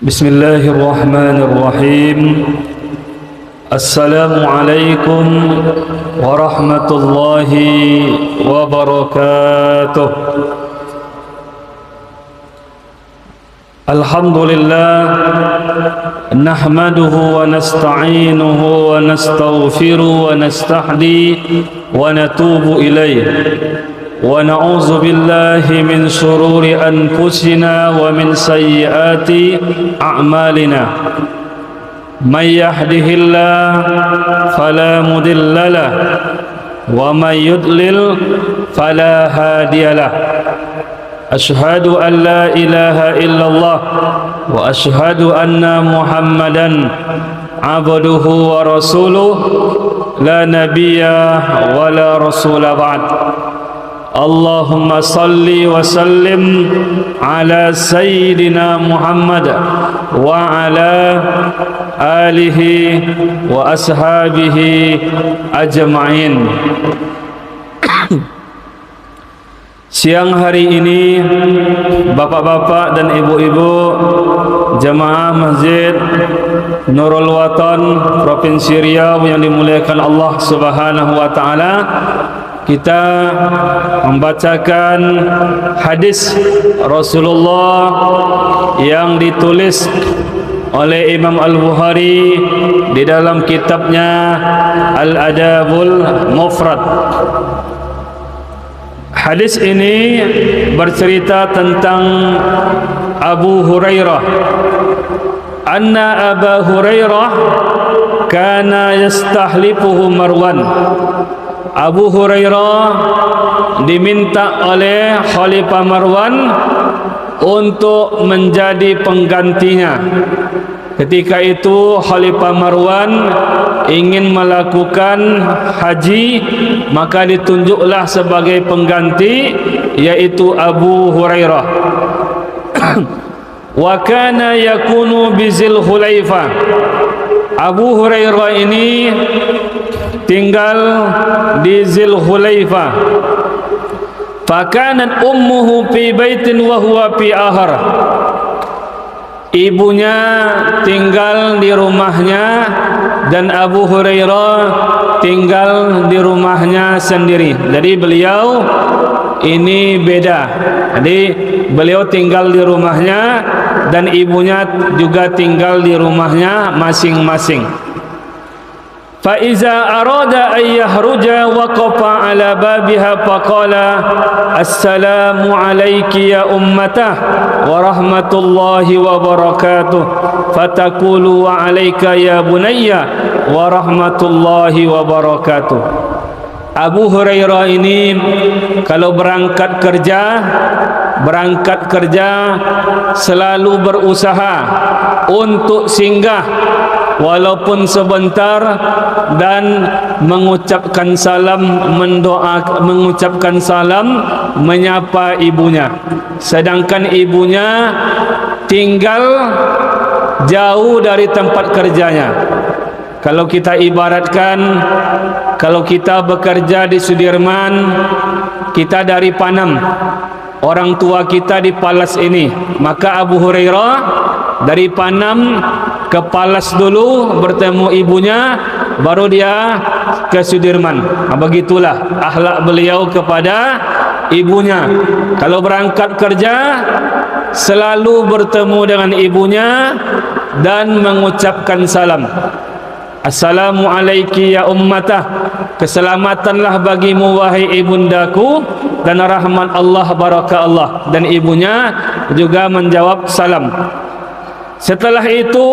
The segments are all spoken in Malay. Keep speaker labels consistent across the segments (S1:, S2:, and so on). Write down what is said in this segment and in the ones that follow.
S1: بسم الله الرحمن الرحيم. السلام عليكم ورحمة الله وبركاته. الحمد لله نحمده ونستعينه ونستغفره ونستهديه ونتوب إليه ونعوذ بالله من شرور أنفسنا ومن سيئات أعمالنا. من يهده الله فلا مضل له ومن يضلل فلا هادي له. أشهد أن لا إله إلا الله وأشهد أن محمدا عبده ورسوله لا نبي ولا رسول بعد. اللهم صل وسلم على سيدنا محمد وعلى آله وأصحابه أجمعين. Siang hari ini, bapak-bapak dan ibu-ibu jamaah Masjid Nurul Watan Provinsi Riau yang dimuliakan Allah Subhanahu wa taala, kita membacakan hadis Rasulullah yang ditulis oleh Imam Al-Bukhari di dalam kitabnya Al-Adabul Mufrad. Hadis ini bercerita tentang Abu Hurairah. Anna Abu Hurairah kana yastahlifuhu Marwan. Abu Hurairah diminta oleh Khalifah Marwan untuk menjadi penggantinya. Ketika itu Khalifah Marwan ingin melakukan haji, maka ditunjuklah sebagai pengganti, yaitu Abu Hurairah. Wa kana yakunu bizil Hulaifah. Abu Hurairah ini tinggal di Zil Hulaifah. Fakanat ummuhu fi baitin wa huwa fi ahar. Ibunya tinggal di rumahnya dan Abu Hurairah tinggal di rumahnya sendiri. Jadi beliau ini beda. Jadi beliau tinggal di rumahnya dan ibunya juga tinggal di rumahnya masing-masing. Fa iza arada an yahruja waqafa ala babiha faqala assalamu alayki ya ummatah wa rahmatullahi wa barakatuh, fataqulu wa alayka ya bunayya wa rahmatullahi wa barakatuh. Abu Hurairah ini kalau berangkat kerja selalu berusaha untuk singgah walaupun sebentar dan mengucapkan salam, mengucapkan salam, menyapa ibunya. Sedangkan ibunya tinggal jauh dari tempat kerjanya. Kalau kita ibaratkan, kalau kita bekerja di Sudirman, kita dari Panam, orang tua kita di Palas ini, maka Abu Hurairah dari Panam ke Palas dulu bertemu ibunya, baru dia ke Sudirman. Begitulah akhlak beliau kepada ibunya. Kalau berangkat kerja selalu bertemu dengan ibunya dan mengucapkan salam. Assalamu alayki ya ummatah. Keselamatanlah bagimu wahai ibundaku, dan rahmat Allah, barakah Allah. Dan ibunya juga menjawab salam. Setelah itu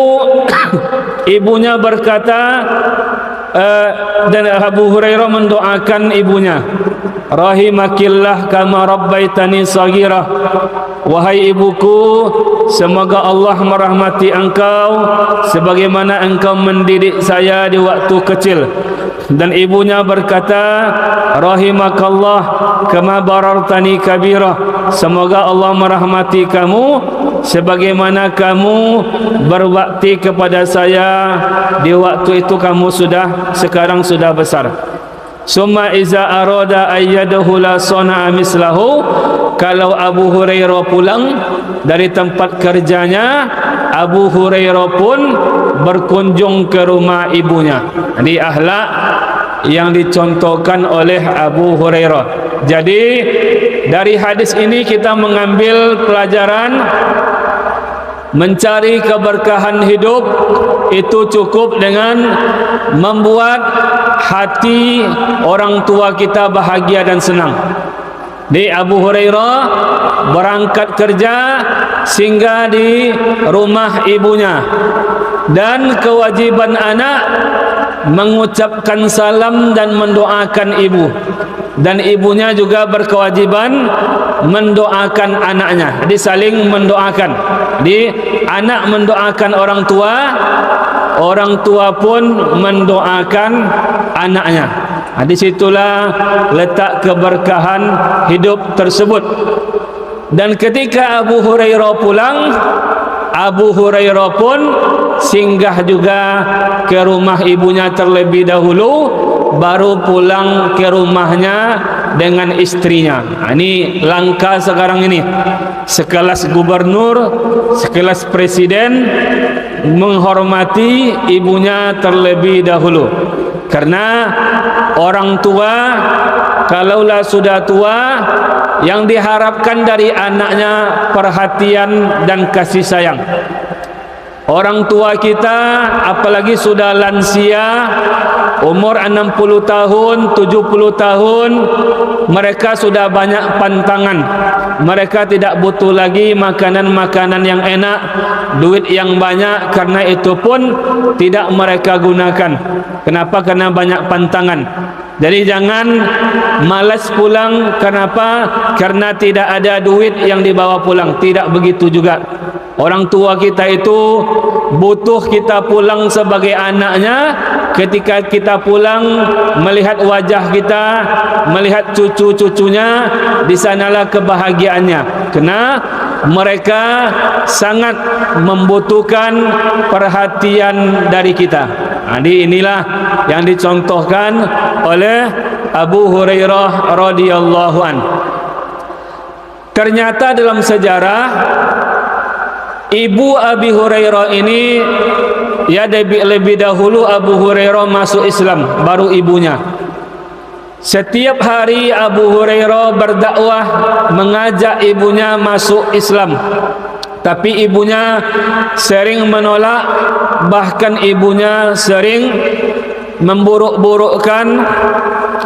S1: ibunya berkata, dan Abu Hurairah mendoakan ibunya, rahimakillah kama rabbaitani saghira. Wahai ibuku, semoga Allah merahmati engkau sebagaimana engkau mendidik saya di waktu kecil. Dan ibunya berkata, rahimakallah kama barartani kabira. Semoga Allah merahmati kamu sebagaimana kamu berbakti kepada saya di waktu itu kamu sekarang sudah besar. Summa iza arada ayyadahula sana'a mislahu. Kalau Abu Hurairah pulang dari tempat kerjanya, Abu Hurairah pun berkunjung ke rumah ibunya. Ini akhlak yang dicontohkan oleh Abu Hurairah. Jadi dari hadis ini kita mengambil pelajaran mencari keberkahan hidup itu cukup dengan membuat hati orang tua kita bahagia dan senang. Di Abu Hurairah berangkat kerja singgah di rumah ibunya, dan kewajiban anak mengucapkan salam dan mendoakan ibu, dan ibunya juga berkewajiban mendoakan anaknya. Jadi saling mendoakan. Jadi anak mendoakan orang tua pun mendoakan anaknya. Di situlah letak keberkahan hidup tersebut. Dan ketika Abu Hurairah pulang, Abu Hurairah pun singgah juga ke rumah ibunya terlebih dahulu, baru pulang ke rumahnya dengan istrinya. Ini langkah sekarang ini. Sekelas gubernur, sekelas presiden menghormati ibunya terlebih dahulu. Karena orang tua kalaulah sudah tua, yang diharapkan dari anaknya perhatian dan kasih sayang. Orang tua kita apalagi sudah lansia, umur 60 tahun, 70 tahun, mereka sudah banyak pantangan. Mereka tidak butuh lagi makanan-makanan yang enak, duit yang banyak, karena itu pun tidak mereka gunakan. Kenapa? Karena banyak pantangan. Jadi jangan malas pulang. Kenapa? Karena tidak ada duit yang dibawa pulang. Tidak begitu juga. Orang tua kita itu butuh kita pulang sebagai anaknya. Ketika kita pulang, melihat wajah kita, melihat cucu-cucunya, di sanalah kebahagiaannya. Karena mereka sangat membutuhkan perhatian dari kita. Jadi inilah yang dicontohkan oleh Abu Hurairah radhiyallahu an. Ternyata dalam sejarah ibu Abi Hurairah ini, ya, lebih dahulu Abu Hurairah masuk Islam, baru ibunya. Setiap hari Abu Hurairah berdakwah mengajak ibunya masuk Islam, tapi ibunya sering menolak, bahkan ibunya sering memburuk-burukkan,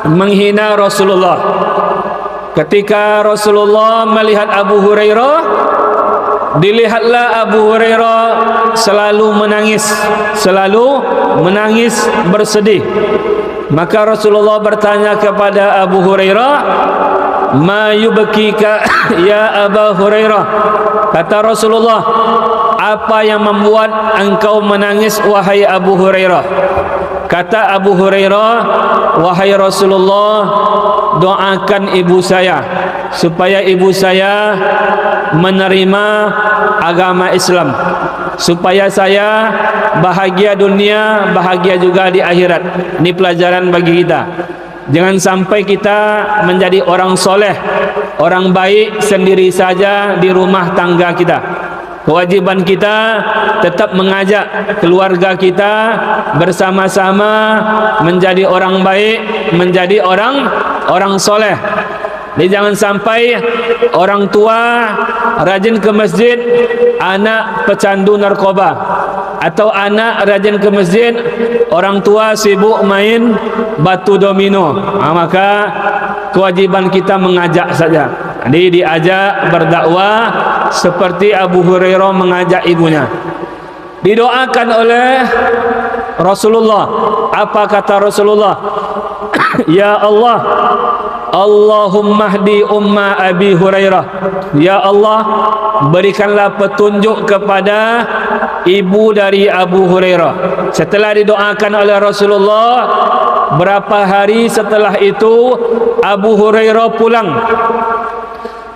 S1: menghina Rasulullah. Ketika Rasulullah melihat Abu Hurairah, dilihatlah Abu Hurairah selalu menangis bersedih. Maka Rasulullah bertanya kepada Abu Hurairah, "Ma yubkika ya Abu Hurairah?" Kata Rasulullah, "Apa yang membuat engkau menangis wahai Abu Hurairah?" Kata Abu Hurairah, "Wahai Rasulullah, doakan ibu saya supaya ibu saya menerima agama Islam, supaya saya bahagia dunia, bahagia juga di akhirat." Ini pelajaran bagi kita. Jangan sampai kita menjadi orang soleh, orang baik sendiri saja di rumah tangga kita. Kewajiban kita tetap mengajak keluarga kita bersama-sama menjadi orang baik, menjadi orang soleh. Jadi jangan sampai orang tua rajin ke masjid, anak pecandu narkoba, atau anak rajin ke masjid, orang tua sibuk main batu domino. Maka kewajiban kita mengajak saja. Jadi diajak berdakwah seperti Abu Hurairah mengajak ibunya. Didoakan oleh Rasulullah. Apa kata Rasulullah? Ya Allah, Allahumma hdi umma Abi Hurairah. Ya Allah, berikanlah petunjuk kepada ibu dari Abu Hurairah. Setelah didoakan oleh Rasulullah, berapa hari setelah itu Abu Hurairah pulang.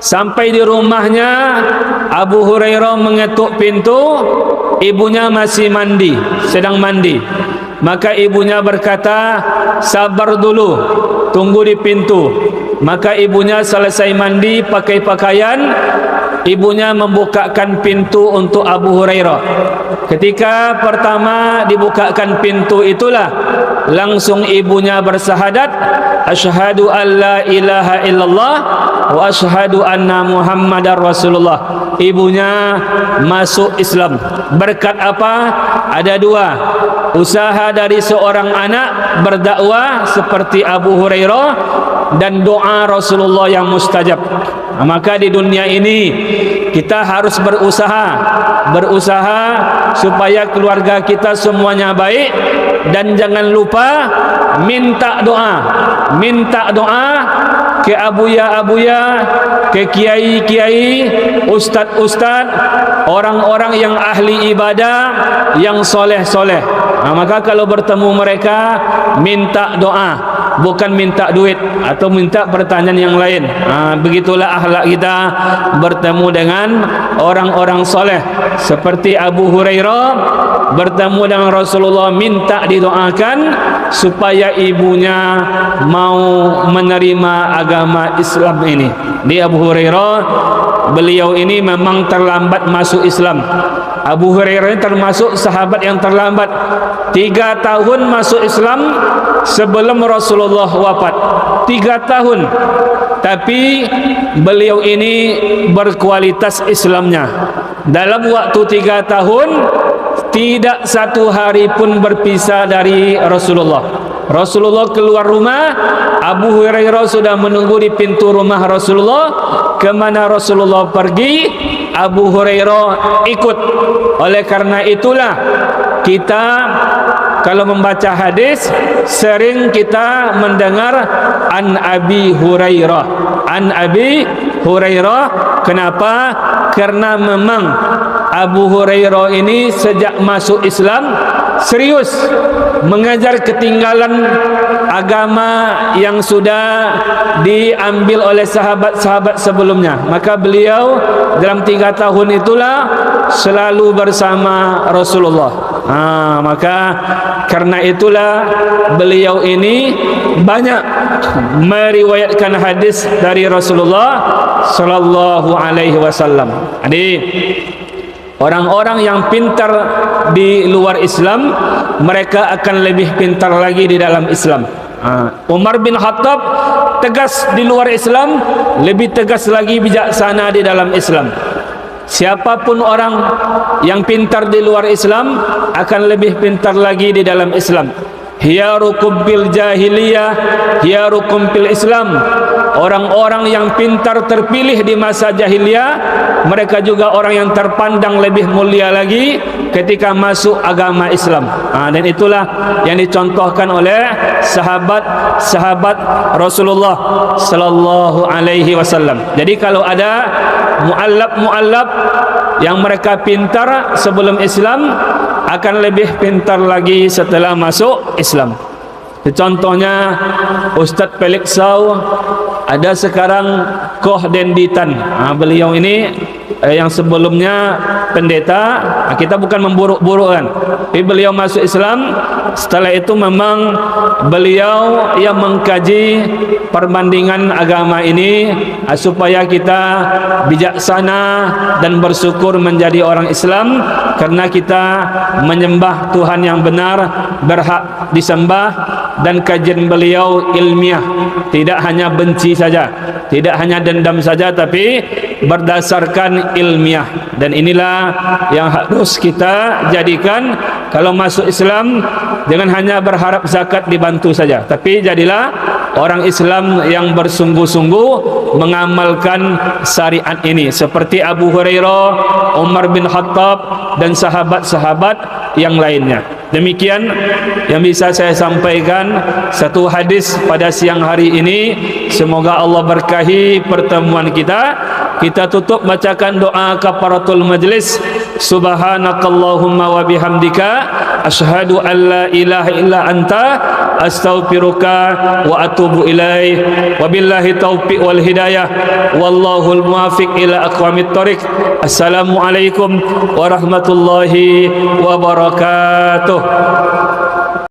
S1: Sampai di rumahnya, Abu Hurairah mengetuk pintu, ibunya masih mandi, sedang mandi. Maka ibunya berkata, "Sabar dulu, tunggu di pintu." Maka ibunya selesai mandi, pakai pakaian, ibunya membukakan pintu untuk Abu Hurairah. Ketika pertama dibukakan pintu itulah langsung ibunya bersahadat, asyhadu an la ilaha illallah wa asyhadu anna Muhammadar Rasulullah. Ibunya masuk Islam. Berkat apa? Ada dua. Usaha dari seorang anak berdakwah seperti Abu Hurairah dan doa Rasulullah yang mustajab. Maka di dunia ini kita harus berusaha supaya keluarga kita semuanya baik, dan jangan lupa minta doa ke abuya, ke kiai, ustad, orang-orang yang ahli ibadah, yang soleh. Maka kalau bertemu mereka minta doa, bukan minta duit atau minta pertanyaan yang lain. Begitulah akhlak kita bertemu dengan orang-orang soleh. Seperti Abu Hurairah bertemu dengan Rasulullah, minta didoakan supaya ibunya mau menerima agama Islam ini. Di Abu Hurairah, beliau ini memang terlambat masuk Islam. Abu Hurairah ini termasuk sahabat yang terlambat. 3 tahun masuk Islam sebelum Rasulullah wafat. 3 tahun. Tapi beliau ini berkualitas Islamnya. Dalam waktu 3 tahun tidak satu hari pun berpisah dari Rasulullah. Rasulullah keluar rumah, Abu Hurairah sudah menunggu di pintu rumah Rasulullah. Kemana Rasulullah pergi, Abu Hurairah ikut. Oleh karena itulah kita kalau membaca hadis sering kita mendengar an Abi Hurairah. Kenapa? Karena memang Abu Hurairah ini sejak masuk Islam serius mengajar ketinggalan agama yang sudah diambil oleh sahabat-sahabat sebelumnya. Maka beliau dalam 3 tahun itulah selalu bersama Rasulullah. Maka karena itulah beliau ini banyak meriwayatkan hadis dari Rasulullah sallallahu alaihi wasallam. Jadi orang-orang yang pintar di luar Islam, mereka akan lebih pintar lagi di dalam Islam. Umar bin Khattab tegas di luar Islam, lebih tegas lagi bijaksana di dalam Islam. Siapapun orang yang pintar di luar Islam akan lebih pintar lagi di dalam Islam. Hiyarukum bil jahiliyah, hiyarukum bil Islam. Orang-orang yang pintar terpilih di masa jahiliyah, mereka juga orang yang terpandang lebih mulia lagi ketika masuk agama Islam. Dan itulah yang dicontohkan oleh sahabat-sahabat Rasulullah sallallahu alaihi wasallam. Jadi kalau ada muallaf yang mereka pintar sebelum Islam, akan lebih pintar lagi setelah masuk Islam. Contohnya Ustaz Felix Sau, ada sekarang Koh Denditan. Beliau ini yang sebelumnya pendeta. Kita bukan memburuk-buruk kan, tapi beliau masuk Islam. Setelah itu memang beliau yang mengkaji perbandingan agama ini supaya kita bijaksana dan bersyukur menjadi orang Islam, karena kita menyembah Tuhan yang benar, berhak disembah, dan kajian beliau ilmiah, tidak hanya benci saja, tidak hanya dendam saja, tapi berdasarkan ilmiah. Dan inilah yang harus kita jadikan kalau masuk Islam. Jangan hanya berharap zakat dibantu saja, tapi jadilah orang Islam yang bersungguh-sungguh mengamalkan syariat ini, seperti Abu Hurairah, Umar bin Khattab, dan sahabat-sahabat yang lainnya. Demikian yang bisa saya sampaikan satu hadis pada siang hari ini. Semoga Allah berkahi pertemuan kita. Kita tutup bacakan doa kafaratul majlis. Subhanakallahumma wa bihamdika asyhadu an la ilaha illa anta astaghfiruka wa atubu ilaih. Wabillahi taufiq wal hidayah, wallahul muwaffiq ila aqwamit thoriq. Assalamualaikum warahmatullahi wabarakatuh.